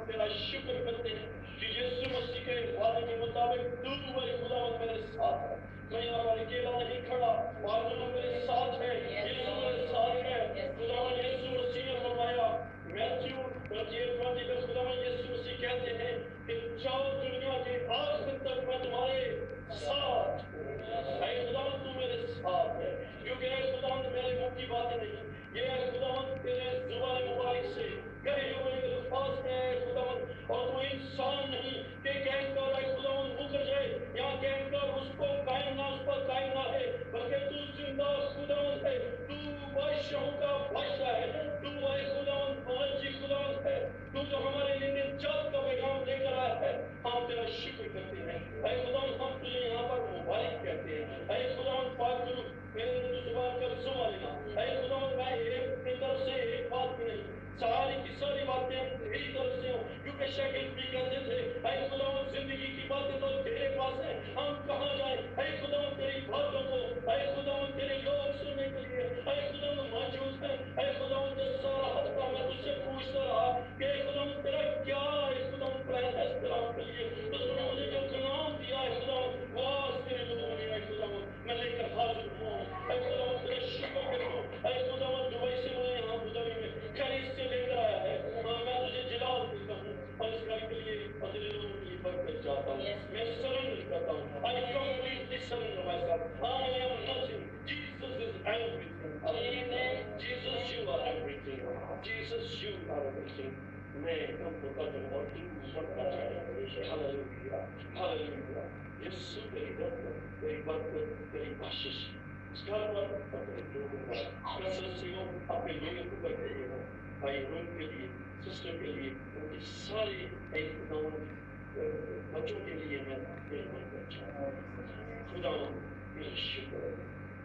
तेरा शुक्र करते हैं कि यीशु मसीह के वादे के मुताबिक तू मेरे खुदावंद मेरे साथ है। मैं यहाँ पर अकेला नहीं खड़ा, मालूम मेरे साथ है, यीशु मेरे साथ है। खुदावंद यीशु मसीह ने फरमाया मैथ्यू 28:20 में खुदावंद यीशु मसीह कहते हैं कि जाओ दुनिया के आखिर तक मैं तुम्हारे साथ हूँ। ऐ खुदावंद तू मेरे साथ है, क्योंकि ऐ खुदावंद मेरे मुंह की बातें नहीं, ये है खुदावंद तेरे जुबान मुबारक से कहे हुए अल्फाज है खुदावंद, और तू इंसान नहीं कि कहकर ऐ खुदावंद मुकर जाए या कहकर उसको कायम ना, उस पर कायम ना है, बल्कि तू जिंदा खुदावंद है, तू बादशाहों का बादशाह है, तू ऐ खुदावंद बाजी खुदावंद है, तू जो हमारे लिए निजात का पैगाम लेकर आया है। हम तेरा शुक्र करते हैं ऐ खुदावंद, हम तुझे यहाँ पर मुबारक कहते हैं। ऐ खुदावंद पाक तू मेरे तो जुबान का जुमा लेना। ऐ खुदावंद मैं एक अपनी तरफ से एक बात भी नहीं, सारी की सारी बातें तेरी तरफ से हो, क्योंकि शाकिल भी कहते थे ऐ खुदावंद जिंदगी की बातें तो तेरे पास है, हम कहाँ जाए। ऐ खुदावंद तेरी बातों को, ऐ खुदावंद तेरे लोग सुनने के लिए ऐ खुदावंद मौजूद है। ऐ खुदावंद ये सारा हफ्ता मैं तुझसे पूछता रहा कि ऐ खुदावंद तेरा क्या ऐ खुदावंद प्लान है इस तरह के लिए, तो तूने मुझे जो कलाम दिया है खुदावंद वो आज तेरे लोगों ने ऐ खुदावंद मैं लेकर हाजिर हूँ। ऐ खुदावंद तेरा शुक्र करूँ। ऐ खुदावंद दुबई से मुझे यहाँ अबूधाबी में खरीद से लेकर आया है, मैं तुझे जलाल देता हूँ और इस घर के लिए और तेरे लोगों के लिए बरकत चाहता हूँ। मैं सरेंडर करता हूँ। I completely surrender myself. I am nothing. Jesus is everything. Amen. Jesus, you are everything. Jesus, you are everything. मैं तुमको कदम और तुम बढ़ता जाए। Hallelujah, hallelujah. यीशु तेरी रहमत, तेरी बरकत, तेरी बख्शिश इस घर पर अपने लोगों का कसरत से हो, अपने लोगों को करते हो। भाई रोम के लिए, सिस्टर के लिए, उनकी सारी एक बच्चों के लिए मैं तेरी बरकत चाहता हूँ। खुदावंद तेरा शुक्र है।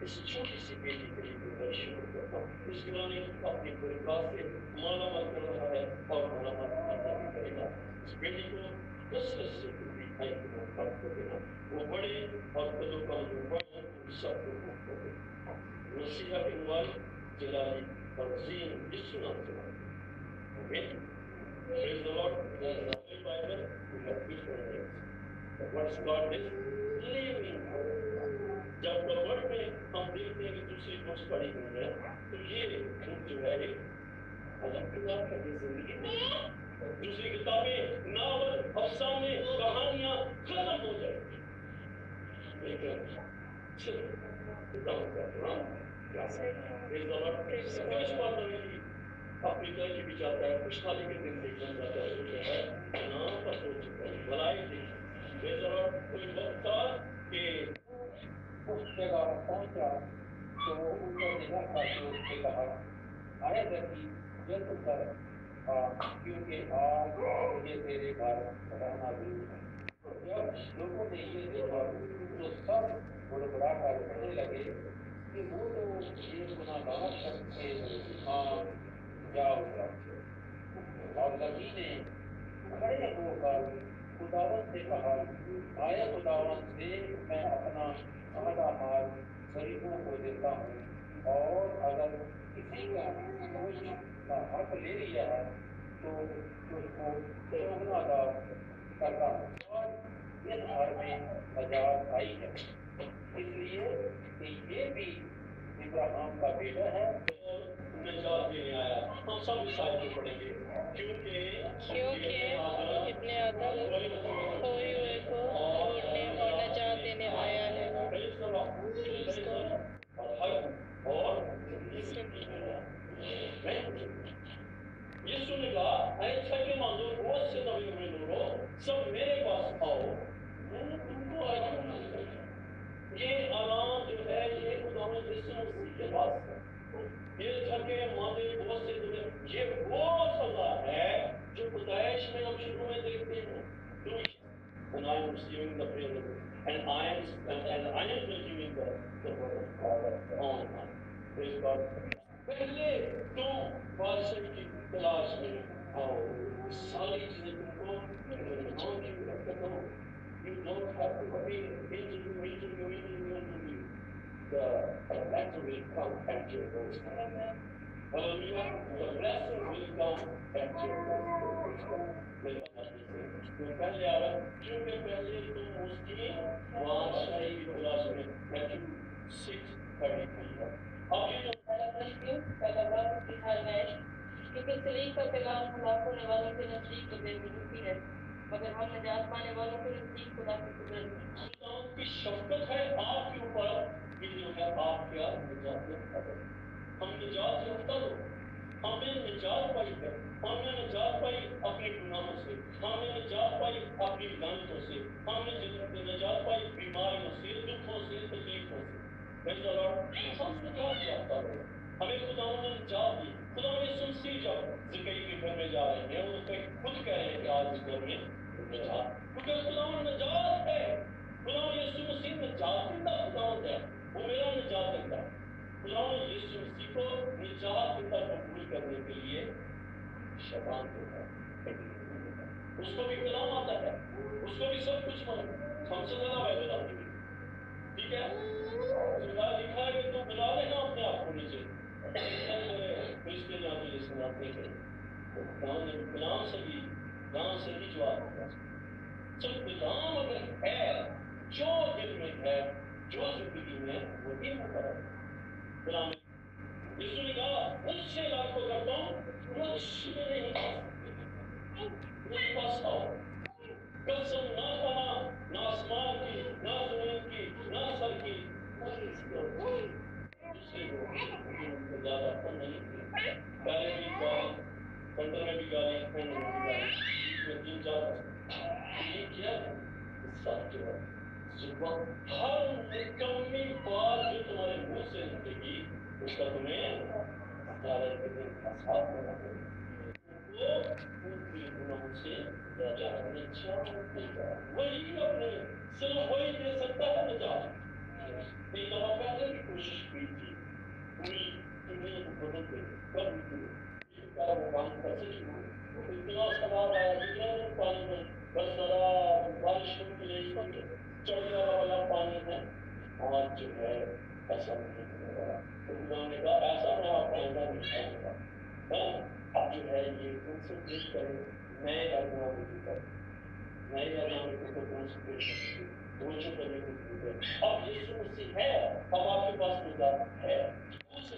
इस छोटी सी बेटी के लिए तेरा शुक्र करता हूँ। इस घराने अपनी परिवार से मालामाल कर रहा है और मालामाल करना भी करेगा। इस बेटी को कसरत से पूरी आई को प्राप्त देना, वो बड़े और कदों का जो बड़ा सबको मुक्त कर देना। मसीहा के मुबारक जलाली और जीन यीशु नाम से आमीन। Praise the Lord. In the Holy Bible, we have different names. What is God is? Living Word. जब the word में हम देखते हैं कि दूसरी बुक्स पढ़ी हुई है, तो ये बुक जो है एक अलग किताब है जिंदगी में। दूसरी किताबें, नावल, अफसाने, कहानियां खत्म हो जाएगी। लेकिन चलो किताब का नाम क्या है? Praise the Lord. कई बार नहीं अपनी तरह भी जाता है, खुशहाली के दिन देखना चाहता है, जो है नाम पर हो चुका है, भलाई थी। कोई वक्त था कि उस जगह पहुंचा तो उनको देखा था कि उसने कहा आया कि जल्द कर क्योंकि आज मुझे तेरे घर रहना भी है। जब लोगों ने ये देखा तो सब बुड़बुड़ा कर कहने लगे कि वो तो ये गुनाहगार शख्स के जा उतरा। और नबी ने खड़े होकर खुदावंद से कहा आया खुदावंद से मैं अपना आधा माल गरीबों को देता हूँ, और अगर किसी का कुछ का हक ले लिया है तो उसको चौगुना अदा करता हूँ। और इस घर में नजात आई है, इसलिए कि ये भी इब्राहिम का बेटा है और नजात देने आया। हम सब इस आयत को पढ़ेंगे क्योंकि इतने आदम खोए हुए को ढूंढने और नजात देने आया है। यीशु ने कहा ऐ छके मांगो बहुत से दबे हुए लोगों सब मेरे पास आओ, मैंने तुमको आराम दूंगा। ये आराम जो है ये खुदावंद यीशु मसीह के पास है। ये थके मांदे बहुत से दुबे, ये वो सजा है जो पैदाइश में हम शुरू में देखते हैं। And I am receiving the prayer of God, and I am consuming the word of God on high. Praise God. पहले तुम बादशाह की तलाश में आओ, सारी चीजें तुमको नाम की बरकत हो। You don't have to be interview. The answer will come at your doorstep. Hallelujah. The blessing will come at your तो पहले आ रहा क्योंकि पहले तुम उसकी बादशाही की तलाश में मैथ्यू 6:33 है अब ये जो पहला बात उसकी फरमाइश क्योंकि सलीब का पैगाम खुदा होने वालों के नजदीक तो बेवजूदी है मगर हम निजात पाने वालों के नजदीक खुदा की कुदरत खुदा की शफकत है आपके ऊपर कि जो है आप क्या निजात पाते हम निजात याफ्ता लोग हमने निजात पाई है हमने निजात पाई अपने गुनाहों से हमने निजात पाई अपनी लानतों से हमने निजात पाई बीमारियों से दुखों से तकलीफों से Praise the Lord. हम निजात याफ्ता लोग हमें खुदा ने निजात दी खुदा ने सुनसी जब ज़िकरी के घर में जा रहे हैं वो उसमें खुद कह रहे हैं कि आज इस घर में निजात क्योंकि खुदा ने निजात है खुदा यीशु मसीह निजात देता खुदा है वो मेरा निजात देता है खुदा यीशु मसीह को निजात देता कबूल करने के लिए शैतान देता है उसको भी कलाम आता है उसको भी सब कुछ मालूम हमसे ज़्यादा बाइबल आती है ठीक है खुदा लिखा है कि तू बुला लेना अपने आप को नीचे क्रिश्चियन आदमी जिसको बात नहीं करें खुदा ने कलाम से ही जवाब दिया जब कलाम अगर है जो दिल में है जो जिंदगी में वही होता है कलाम यीशु ने कहा मुझसे लाखों करता हूँ मुझ में नहीं मेरे पास आओ कसम ना खाना ना आसमान की ना जमीन की ना सर की दूसरे लोग ज्यादा अपन नहीं पहले भी गाली सेंटर में भी गाली एंड में भी गाली 3-4 ये क्या है सब जो है जुबान हर निकम्मी बात जो तुम्हारे मुंह से निकलेगी उसका तुम्हें अदालत के दिन आसाद होना वो उनकी गुनाहों से निजात देगा वही अपने सिर्फ वही दे सकता है निजात एक दफा पहले भी कोशिश की थी पूरी दुनिया को बदल दे कब हुई का वो काम कैसे शुरू इतना सवाल आया जितना पानी में बस जरा बारिश होने के लिए चढ़ने वाला पानी है आज जो है ऐसा नहीं होगा तो उन्होंने कहा ऐसा मैं आपका आइंदा नहीं करूँगा अब जो है ये कंसंट्रेट करें नए अरमान पर नए अरमान को कंसंट्रेट करें रोशो करने की जरूरत है अब यीशु मसीह है अब आपके पास निजात है उससे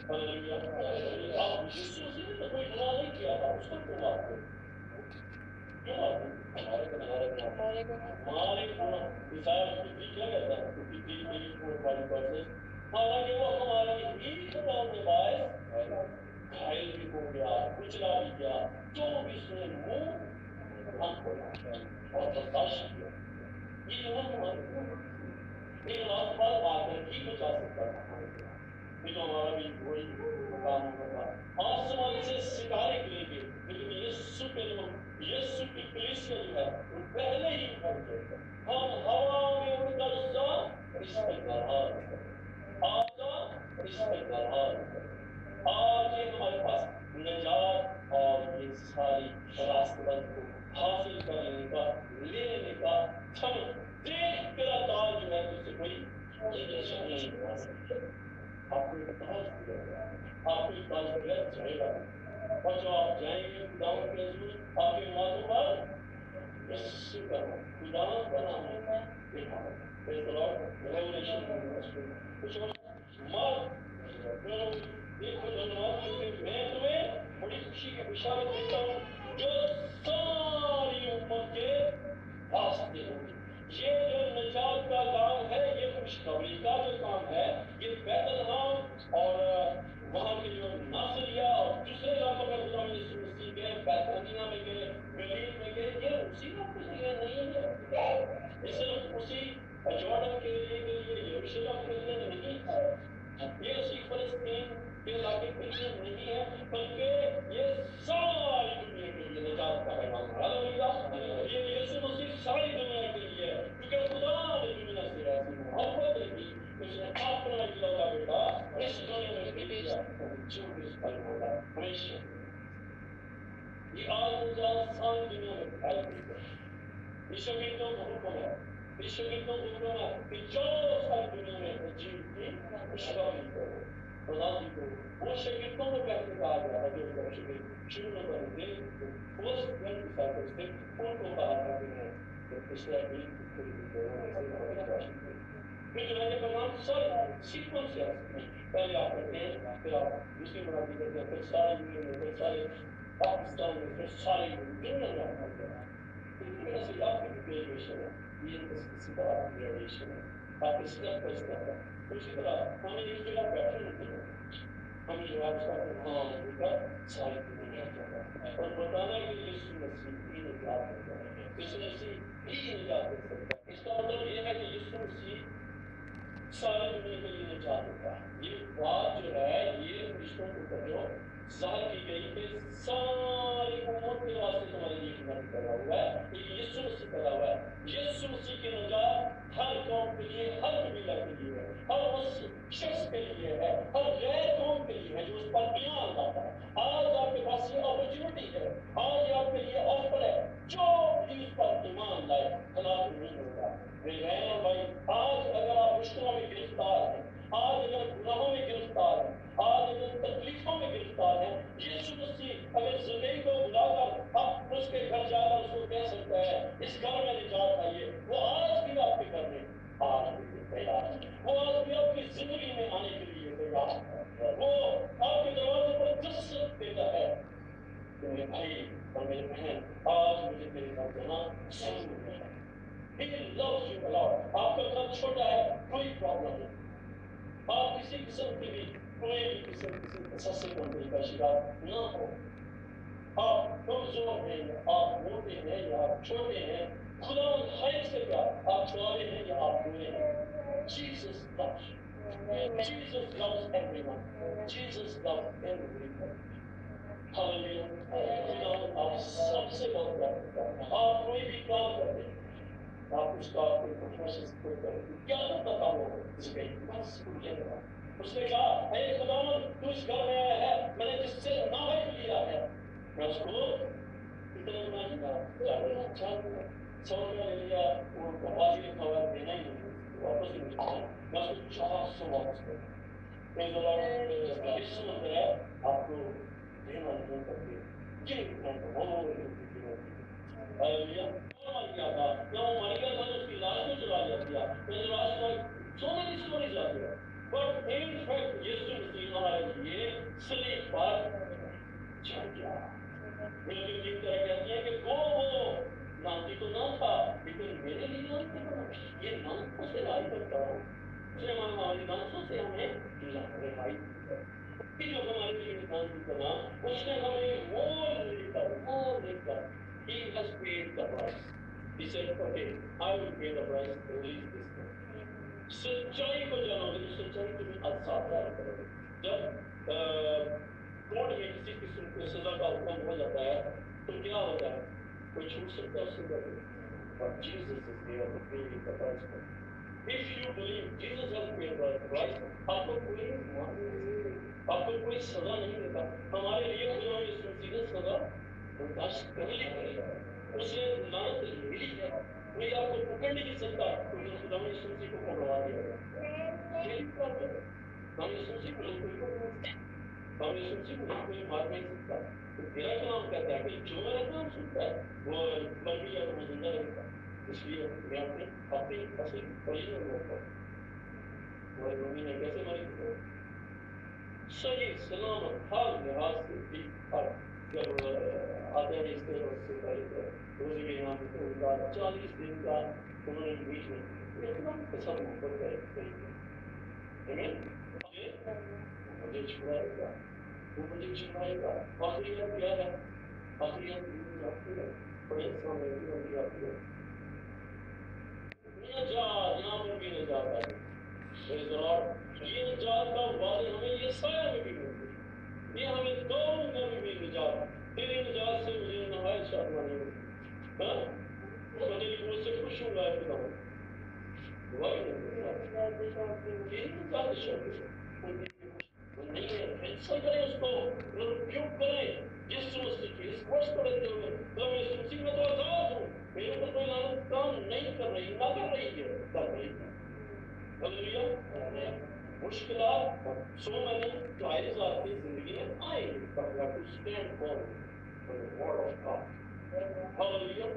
हालेलुया अब यीशु मसीह ने तो कोई गुनाह नहीं किया था उसको क्यों मारते क्यों मारते हमारे गुनाह ईसाया 53 क्या कहता है 53 वर्सेस हालांकि वो हमारी ही खताओं के बायस घायल भी हो गया कुचला भी गया जो भी उसने मुंह हम खोला और बर्दाश्त किया ये जो है हमारे लेकिन आसपास आकर ही बचा सकता था ये तो हमारा भी वही काम होगा आसमान से सितारे गिरेंगे लेकिन यीशु के लोग यीशु की कलीसिया जो है वो पहले ही उतर गए हम हवा में उड़कर सा इस्तेमाल आजा इस्तेमाल आज ये हमारे पास निजात और ये सारी रास्तबंद को हासिल कर लेने का क्षण देख तेरा दाल जो है तुझसे कोई नहीं बना सकता आपको एक ताज दिया गया आपको एक ताज दिया जाएगा और जो आप जाएंगे खुदावन के हजूर आपके माथों पर यीशु का खुदावन का नाम है लिखा है प्रेज़ द लॉर्ड रेवलेशन कुछ मत देखो धन्यवाद क्योंकि मैं तुम्हें बड़ी खुशी की बिशारत देता हूँ जो सारी उम्मत के वास्ते होगी ये जो निजात का काम है ये खुशखबरी का जो काम है ये बैतलहम और वहाँ के जो नासरिया और दूसरे इलाकों में खुदा यीशु मसीह गए बैतनिया में गए गलील में गए ये उसी लोग के लिए नहीं है ये सिर्फ उसी जॉर्डन के लिए यरूशलेम के लिए नहीं है ये उसी फलस्तीन के इलाके के लिए नहीं है बल्कि ये सारी दुनिया के लिए निजात का पैगाम है हालेलुया ये यीशु मसीह सारी दुनिया के लिए है क्योंकि खुदा ने दुनिया से ऐसी मोहब्बत रखी उसने अपना इकलौता बेटा इस दुनिया में भेज दिया जो इस पर होगा हमेशा ये आलमजात सारी दुनिया में फैल गई है विश्व गीतों का हुक्म है विश्व गीतों को हुक्म है कि जो सारी दुनिया में जीव की खुशखबरी करो खुदा की کہا گیا تھا جو شروع میں بنے تھے فرسٹ 12 disciples تھے ان کو کہا تھا کہ میں پچھلے دن پھر جو ہے پیغام سارے سیکوینس ہے پہلے آپ کرتے ہیں پھر آپ دوسری مرادی کرتے ہیں پھر سارے یونین میں پھر سارے پاکستان میں پھر سارے دنیا میں آپ کرتے ہیں ایسے آپ کی گریجویشن ہے یہ کسی طرح کی گریجویشن ہے آپ اس طرح پر اسٹیپ ہے اسی طرح ہمیں اس جگہ بیٹھے نہیں ہے ہمیں جو آپ کا ہاں کا ساری دنیا کرتا ہے اور بتانا کہ یسوع مسیح ہی نجات دیتا ہے یسوع مسیح ہی نجات دے سکتا ہے اس کا مطلب یہ ہے کہ یسوع مسیح ساری دنیا کے لیے نجات دیتا ہے یہ بات جو ہے یہ فرشتوں کے اوپر جو ظاہر کی گئی کہ ساری امت کے واسطے تمہارے لیے خدمت کرا ہوا ہے یہ یسوع مسیح کرا ہوا ہے یسوع مسیح کی نجات ہر قوم کے لیے ہر قبیلہ کے لیے ہے ہر اس شخص کے لیے ہے ہر غیر قوم کے لیے ہے جو اس پر ایمان لاتا ہے آج آپ کے پاس یہ اپرچونٹی ہے آج آپ کے لیے آفر ہے جو بھی اس پر ایمان لائے ہلاک نہیں ہوگا میرے بہن اور بھائی آج اگر آپ مشکلوں میں گرفتار ہیں آج اگر گناہوں میں گرفتار ہیں آج اگر تکلیفوں میں گرفتار ہیں یسوع مسیح اگر زندگی کو بلا کر آپ اس کے گھر جا کر اس کو کہہ سکتا ہے اس گھر میں نجات آئیے وہ آج بھی آپ کے گھر میں آنے کے لیے تیار ہے وہ آج بھی آپ کی زندگی میں آنے کے لیے تیار ہے وہ آپ کے دروازے پر دستک دیتا ہے کہ میرے بھائی اور میرے بہن آج مجھے تیرے گھر جانا ضرور ہے He loves you a lot. آپ کا گھر چھوٹا ہے کوئی پرابلم نہیں آپ کسی قسم کی بھی کوئی بھی قسم کسی تسلسل کمپنی کا شکار نہ ہو آپ کمزور ہیں یا آپ موٹے ہیں یا آپ چھوٹے ہیں خدا ہر سے پیار آپ چھوٹے ہیں یا آپ بوڑھے ہیں Jesus loves you. Jesus loves everyone. Jesus loves everyone. Hallelujah. خدا آپ سب سے بہت پیار کرتا ہے آپ کوئی بھی کام کرتے ہیں آپ اس کا کوئی پروفیشن کوئی کریں کیا کرتا تھا وہ اس پہ بس اس نے کہا اے خداوند تو اس گھر میں آیا ہے میں نے جس سے ناحق لیا ہے میں اس کو اتنا نہ کیا 100 روپیہ لے لیا وہ بازی لکھا ہوا دینا ہی نہیں واپس ہی نہیں میں اس کو 400 واپس کر میں اس سمندر ہے آپ کو دینا نہیں کرتے یہ Hallelujah. مر گیا تھا جب وہ مر گیا تھا تو اس کی لاش کو چلا لیا گیا میں نے لاش کو so many stories are there but in fact یسوع مسیح ہمارے لیے صلیب پر چڑھ گیا بلکہ ایک طرح کہتی ہے کہ وہ نامتی تو نہ تھا لیکن میرے لیے نامتی بنا یہ نامتوں سے رہائی کرتا ہوں اس نے ہماری نامتوں سے ہمیں رہائی جو ہمارے لیے نامتی بنا اس نے ہمیں وہ لے کر He has paid the price. He said, okay, I will pay the price to release this man. سچائی کو جانو گے تو سچائی تمہیں آزاد کرے گی جب کورٹ میں کسی قسم کو سزا کا حکم ہو جاتا ہے تو کیا ہوتا ہے کوئی چھوٹ سکتا ہے اس سزا کو but Jesus is there to pay the price for you. If you believe Jesus has paid the price آپ کو کوئی سزا نہیں دیتا ہمارے لیے خدا یسوع مسیح نے سزا برداشت کر لی ہے اس نے لعنت لے لی ہے کوئی آپ کو پکڑ نہیں سکتا کیونکہ خدا یسوع مسیح کو پکڑوا دیا گیا ہم یسوع مسیح کو کوئی ہم یسوع مسیح کو کوئی مار نہیں سکتا میرا کلام کہتا ہے کہ جو میرا کلام سنتا ہے وہ مر بھی جائے وہ زندہ رہے گا اس لیے میں اپنی اصل اوریجنل لوگ پر ہماری ممی نے کیسے ماری صحیح سلامت ہر لحاظ سے ٹھیک ٹھاک جب آتے ہیں اس طرح سے پہلے روزے کے نام سے 40 دن کا انہوں نے میٹ نہیں ایک قسم محبت کا ایک طریقہ مجھے چھڑائے گا وہ مجھے چھڑائے گا آخریت کیا ہے آخریت آتی ہے بڑے سامنے بھی آتی ہے نجات یہاں پر بھی نجات آئی یہ نجات کا وعدہ ہمیں یہ سایہ میں بھی ملتی یہ ہمیں دونوں میں بھی نجات تیری نجات سے مجھے نہایت شادمانی ہوتی میں تیری بہت سے خوش ہوں گا خدا دعائی نہیں نجات شوق نہیں ہے فیصل کریں اس کو ریبیوک کریں یسوع مسیح کی اس ورس کو لیتے ہوئے تو یسوع مسیح میں تو آزاد ہوں میرے اوپر کوئی لعنت کام نہیں کر رہی نہ کر رہی ہے کر رہی ہے Hallelujah. मुश्किलात so many trials आपकी जिंदगी में आएंगी, but you have to stand firm on the word of God. Hallelujah.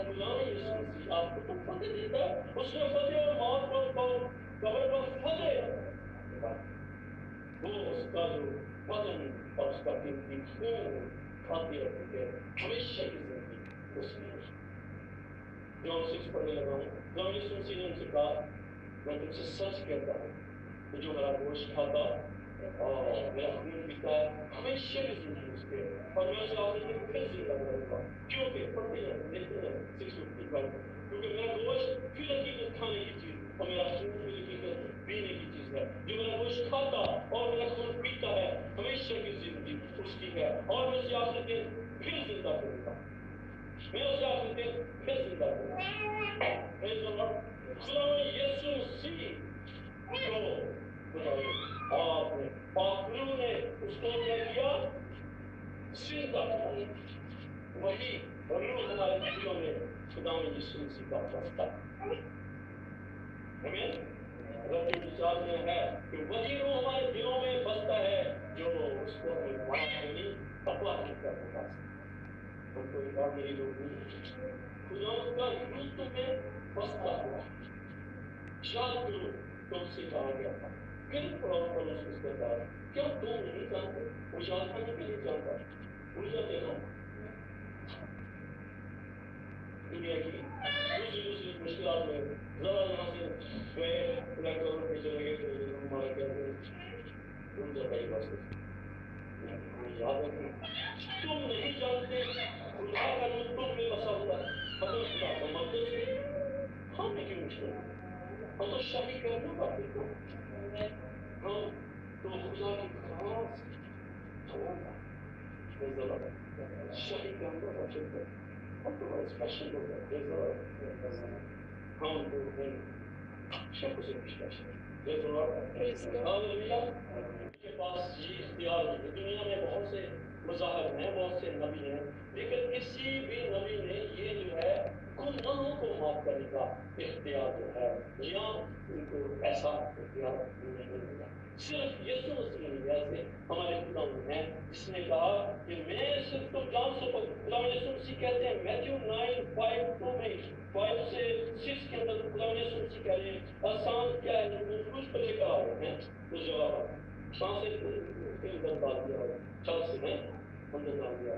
खुदा यीशु मसीह आपको तो फतेह देता है, उसने फतेह और मौत पर कब्र पर फतेह, वो उसका जो वजन और उसका कीमती खून खाते रहते हमेशा की जिंदगी उसमें। जॉन 6 पढ़ने लगा हूँ। जॉन यीशु मसीह ने उनसे कहा, मैं तुमसे सच कहता हूँ, जो मेरा गोश्त खाता और मेरा खून पीता है हमेशा की जिंदगी उसके, और मैं उसे आखिर में फिर जिंदा करूंगा। क्योंकि पढ़ते हैं, देखते हैं 6:55, क्योंकि मेरा गोश्त फिर हकीकत खाने की चीज और मेरा खून फिर हकीकत पीने की चीज है। जो मेरा गोश्त खाता और मेरा खून पीता है हमेशा की जिंदगी उसकी है, और मैं उसे आखिर में फिर जिंदा करूंगा। मैं उसे आखिर में फिर जिंदा करूंगा। खुदा यीशु मसीह आपने पाखंडियों ने उसको क्या किया, जिंदा किया। वही रूह हमारे दिलों में खुदा यीशु मसीह का बसता है। आमीन। रब्बी विचार में है कि वही रूह हमारे दिलों में बसता है जो उसको हमें मारने अपना करता है। हमको एक और मेरी लोग खुदा का रूह तुम्हें बसता हुआ याद करो तुमसे कहा गया था। फिर पौलुस उसको कहा, क्या तुम नहीं जानते? वो याद करने के लिए जानता, भूल जाते ना दुनिया की दूसरी मुश्किलात में जरा यहाँ से गए इलेक्ट्रॉन पे चले गए तो हमारा क्या भूल जाता है बस। याद रखना, तुम नहीं जानते खुदा का रूप तुम में बसा हुआ है। मतलब खुदा का मकसद हमें क्यों मुश्किल, हम तो शादी करने वाले को हम तो खुदा की खास शादी करने वाले हम तो स्पेशल हो गए। हम तो सबको से स्पेशल। हालेलुया। के पास ये इख्तियार है। दुनिया में बहुत से मुजाहिर हैं, बहुत से नबी हैं, लेकिन किसी भी नबी ने ये जो है गुनाहों को माफ करने का इख्तियार जो है या उनको ऐसा इख्तियार नहीं मिला। सिर्फ यीशु मसीह ने जैसे हमारे खुदा है जिसने कहा कि मैं सिर्फ तुम जान सको। खुदा यीशु मसीह कहते हैं मैथ्यू 9:5 में 5 से 6 के अंदर खुदा यीशु मसीह कह रहे हैं आसान क्या है, वो क्रूस पर लेकर आ रहे हैं। उस जगह सांस के अंदर डाल दिया, चल से मैं अंदर डाल दिया,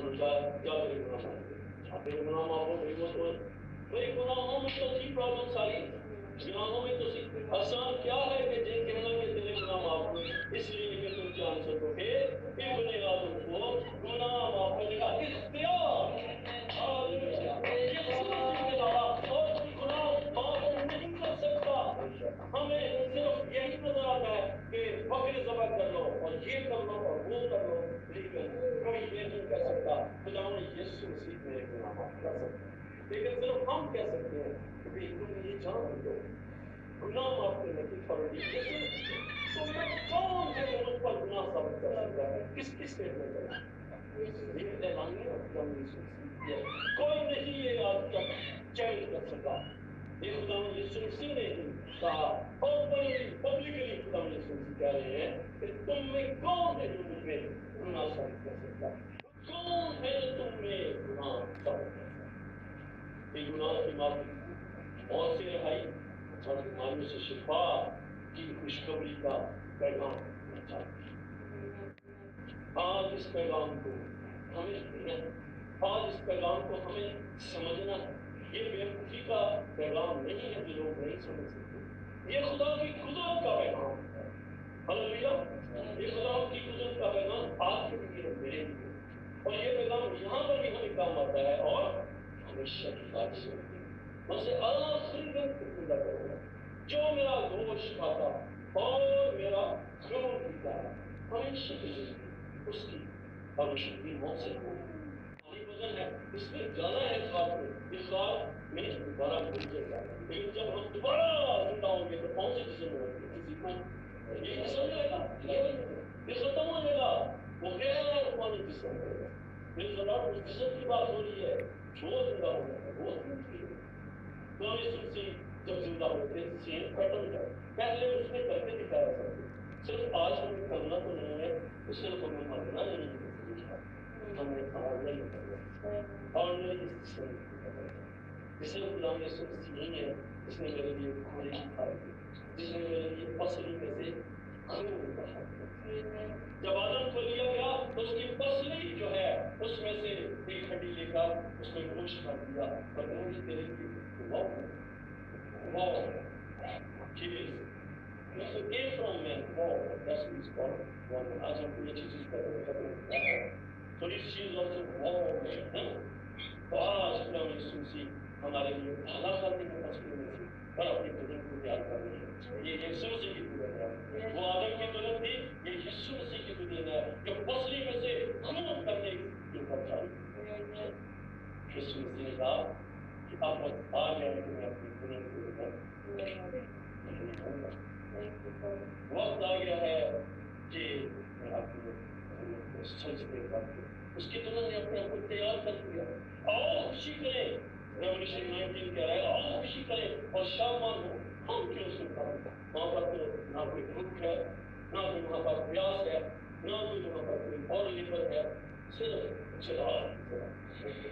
उनका क्या करेंगे अपने गुनाह माफ हो गई। वो तो भाई गुनाहों में तो थी प्रॉब्लम सारी, गुनाहों में तो आसान क्या है कि जे कहना कि तेरे गुनाह माफ हुए इसलिए कि तुम जान सकोगे इब्ने आदम को गुनाह माफ करने का इख्तियार हालेलुया यीशु मसीह के अलावा और कोई गुनाह माफ नहीं कर सकता। हमें सिर्फ यही नजर आता है कि बकरी ज़बह कर लो और ये कर लो और वो कर लो, लेकिन कोई ये नहीं कर सकता खुदा ने यीशु मसीह मेरे गुनाह माफ कर सकता है। लेकिन सिर्फ हम कह सकते हैं कि तुम ये जान लो गुनाह माफ करने की अथॉरिटी यीशु मसीह। तो मैं कौन है जो मुझ पर गुनाह साबित कर सकता है? किसकी स्टेटमेंट है ये ऐलानिए और खुदा यीशु मसीह, कोई नहीं ये आज तक चैलेंज कर सका। ये खुदा यीशु मसीह ने कहा ओपनली पब्लिकली खुदा यीशु मसीह कह रहे हैं कि तुम में कौन है जो मुझ में गुनाह साबित कर सकता है? कौन है जो तुम में गुनाह साबित कर सकता है? ये गुनाह की माफी और से रहाई और बीमारियों से शिफा की खुशखबरी का पैगाम था। आज इस पैगाम को हमें सुनना है, आज इस पैगाम को हमें समझना है। ये बेवकूफी का पैगाम नहीं है जो लोग नहीं समझ सकते। ये खुदा की कुदरत का पैगाम है। हालेलुया। ये खुदा की कुदरत का पैगाम आपके लिए और मेरे लिए, और ये पैगाम यहाँ पर भी हमें काम आता है और हमेशा की बात से उसे आखिरी दिन जिंदा करूंगा जो मेरा गोश्त खाता और मेरा खून पीता है हमेशा की जिंदगी उसकी अभिषेकी मौत से वजन है, इसमें ज्यादा है खाद में, इस बार में दोबारा भूल जाएगा। लेकिन जब हम दोबारा जिंदा होंगे तो कौन से जिस्म में होंगे? किसी में ये जिस्म रहेगा, ये खत्म हो जाएगा, वो गैर पानी जिस्म रहेगा। मेरे जनाब उस जिस्म की बात हो रही है, वो जिंदा हो जाएगा, वो तो यीशु मसीह जब जिंदा खुदा से सीन खत्म जाए पहले उसने करके दिखाया सब सिर्फ आज हमें करना तो नहीं है सिर्फ हमें मानना नहीं है हमें आज नहीं करना और नहीं जिसने गुलाम यीशु मसीह है जिसने मेरे लिए खोले की खाई जिसने मेरे लिए पसली में से खून बहा जब आदम को लिया गया तो उसकी पसली जो है उसमें से एक हड्डी लेकर उसमें गोश्त कर दिया और मुझे तेरे लिए वाह Jesus came from man. Wow, that's what it's called. Wow, आज हम ये चीज़ कर रहे हैं तो इस चीज़ also wow है तो आज गुलाम यीशु मसीह हमारे लिए भला करने के पसली में थी पर अपनी दुल्हन को तैयार कर रही है ये यीशु मसीह की दुल्हन है वो आदम की दुल्हन थी ये यीशु मसीह की दुल्हन है जो पसली में से खून करने के ऊपर चली यीशु मसीह ने कहा कि अब वक्त आ गया है कि मैं अपनी दुल्हन को लेकर वक्त आ गया है कि मैं अपने सजदे करके उसकी दुल्हन ने अपने आप को तैयार कर दिया आओ खुशी करें रेवोल्यूशन 19 कह रहा है आओ खुशी करें और शामान हो हम क्यों सुनता हूँ वहाँ पर तो ना कोई दुख है ना कोई वहाँ पर प्यास है ना कोई वहाँ पर कोई और लेबर है सिर्फ चिराग